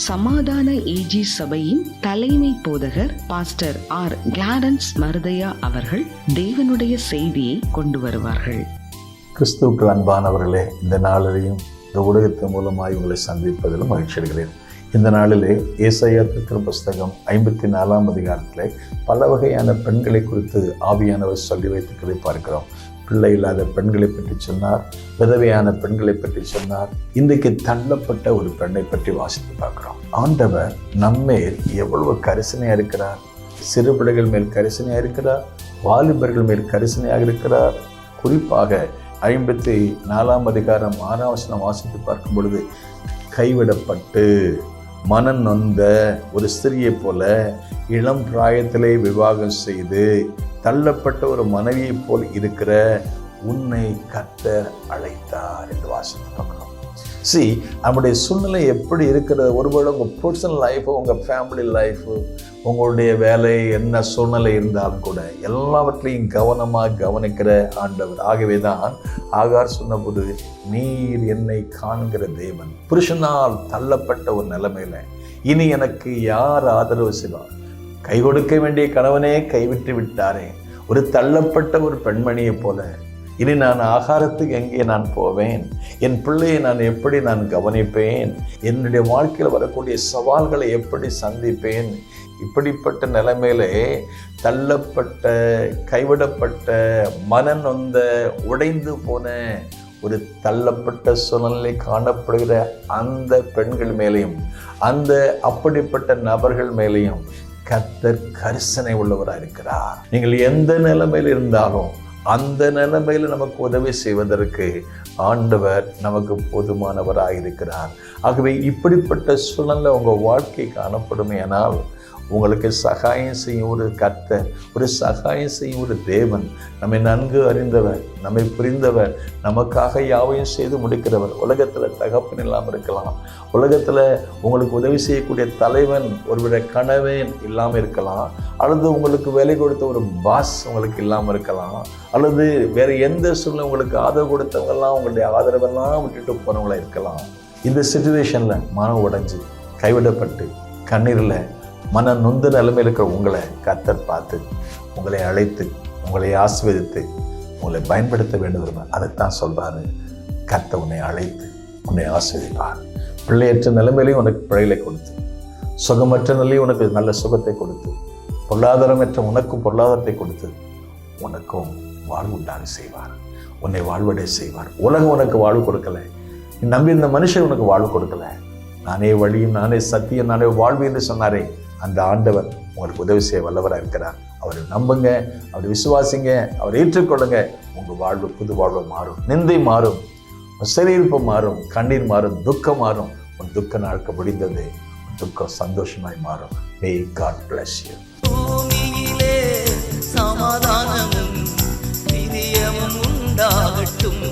சமாதான ஏஜி சபையின் தலைமை போதகர் பாஸ்டர் ஆர் கிளாரன்ஸ் மருதையா அவர்கள் தேவனுடைய செய்தியை கொண்டு வருவார்கள். கிறிஸ்துவுக்கு அன்பானவர்களே, இந்த நாளிலேயும் இந்த ஊடகத்தின் மூலமாய் உங்களை சந்திப்பதிலும் மகிழ்ச்சி அடைகிறேன். இந்த நாளிலே ஏசாயா தீர்க்க புஸ்தகம் 54ஆம் அதிகாரத்திலே பல வகையான பெண்களை குறித்து ஆவியானவர் சொல்லி வைத்துக்கிறதை பார்க்கிறோம். பிள்ளை இல்லாத பெண்களை பற்றி சொன்னார், விதவையான பெண்களை பற்றி சொன்னார். இன்றைக்கு தள்ளப்பட்ட ஒரு பெண்ணை பற்றி வாசித்து பார்க்கிறோம். ஆண்டவர் நம்மேல் எவ்வளவு கரிசனையா இருக்கிறார். சிறு பிள்ளைகள் மேல் கரிசனையா இருக்கிறார், வாலிபர்கள் மேல் கரிசனையாக இருக்கிறார். குறிப்பாக 54ஆம் அதிகாரம் 6ஆம் வசனம் வாசித்து பார்க்கும் பொழுது, கைவிடப்பட்டு மனம் நொந்த ஒரு ஸ்திரியை போல இளம் பிராயத்திலே விவாகம் செய்து தள்ளப்பட்ட ஒரு மனைவியை போல் இருக்கிற உன்னை கர்த்தர் அழைத்தார் என்று வாசித்து பார்க்கிறோம். நம்முடைய சூழ்நிலை எப்படி இருக்கிறது? ஒருவேளை உங்கள் பர்சனல் லைஃபு, உங்கள் ஃபேமிலி லைஃபு, உங்களுடைய வேலை, என்ன சூழ்நிலை இருந்தாலும் கூட எல்லாவற்றையும் கவனமாக கவனிக்கிற ஆண்டவர். ஆகவே தான் ஆகார் சொன்னபோது, நீர் என்னை காண்கிற தேவன். புருஷனால் தள்ளப்பட்ட ஒரு நிலைமையில இனி எனக்கு யார் ஆதரவு செய்வார்? கை கொடுக்க வேண்டிய கணவனே கைவிட்டு விட்டாரே. ஒரு தள்ளப்பட்ட ஒரு பெண்மணியை போல இனி நான் ஆகாரத்துக்கு எங்கே நான் போவேன்? என் பிள்ளையை நான் எப்படி நான் கவனிப்பேன்? என்னுடைய வாழ்க்கையில் வரக்கூடிய சவால்களை எப்படி சந்திப்பேன்? இப்படிப்பட்ட நிலைமையிலே தள்ளப்பட்ட, கைவிடப்பட்ட, மனநொந்த, உடைந்து போன ஒரு தள்ளப்பட்ட சூழ்நிலை காணப்படுகிற அந்த பெண்கள் மேலேயும், அந்த அப்படிப்பட்ட நபர்கள் மேலேயும் கர்த்தர் கரிசனை உள்ளவராக இருக்கிறார். நீங்கள் எந்த நிலைமையில் இருந்தாலும் அந்த நிலைமையில் நமக்கு உதவி செய்வதற்கு ஆண்டவர் நமக்கு போதுமானவராக இருக்கிறார். ஆகவே இப்படிப்பட்ட சூழ்நிலை உங்கள் வாழ்க்கை காணப்படுமே ஆனால் உங்களுக்கு சகாயம் செய்யும் ஒரு கர்த்தர், ஒரு சகாயம் செய்யும் ஒரு தேவன், நம்மை நன்கு அறிந்தவர், நம்மை புரிந்தவர், நமக்காக யாவையும் செய்து முடிக்கிறவர். உலகத்தில் தகப்பன் இல்லாமல் இருக்கலாம், உலகத்தில் உங்களுக்கு உதவி செய்யக்கூடிய தலைவன், ஒருவிட கணவன் இல்லாமல் இருக்கலாம், அல்லது உங்களுக்கு வேலை கொடுத்த ஒரு பாஸ் உங்களுக்கு இல்லாமல் இருக்கலாம், அல்லது வேறு எந்த சூழ்நிலை உங்களுக்கு ஆதரவு கொடுத்தவங்கெல்லாம் உங்களுடைய ஆதரவெல்லாம் விட்டுட்டு போனவங்களா இருக்கலாம். இந்த சிச்சுவேஷனில் மனம் உடைஞ்சு, கைவிடப்பட்டு, கண்ணீரில் மன நொந்த நிலைமையில் இருக்கிற உங்களை கர்த்தர் பார்த்து உங்களை அழைத்து, உங்களை ஆசீர்வதித்து, உங்களை பயன்படுத்த வேண்டும். அதைத்தான் சொல்றாரு. கர்த்தர் உன்னை அழைத்து உன்னை ஆசீர்வதிப்பார். பிள்ளையற்ற நிலைமையிலையும் உனக்கு பிள்ளைகளை கொடுத்து, சுகமற்ற நிலையும் உனக்கு நல்ல சுகத்தை கொடுத்து, பொருளாதாரமற்ற உனக்கும் பொருளாதாரத்தை கொடுத்து, உனக்கும் வாழ்வு உண்டாக செய்வார். உன்னை வாழ்வடைய செய்வார். உலகம் உனக்கு வாழ்வு கொடுக்கல, நீ நம்பி இந்த மனுஷன் உனக்கு வாழ்வு கொடுக்கல. நானே வழியும், நானே சத்தியம், நானே வாழ்வு என்று சொன்னாரே, அந்த ஆண்டவர் உங்களுக்கு உதவி செய்ய வல்லவராக இருக்கிறார். அவரை நம்புங்க, அவரை விசுவாசிங்க, அவரை ஏற்றுக்கொள்ளுங்க. உங்கள் வாழ்வு புது வாழ்வு மாறும். நிந்தை மாறும், சிறையிருப்பு மாறும், கண்ணீர் மாறும், துக்கம் மாறும். உன் துக்க நாட்கள் முடிந்தது, உன் துக்கம் சந்தோஷமாய் மாறும். May God bless you. பூமியிலே சமாதானமும் நிதியமும் உண்டாகட்டும்.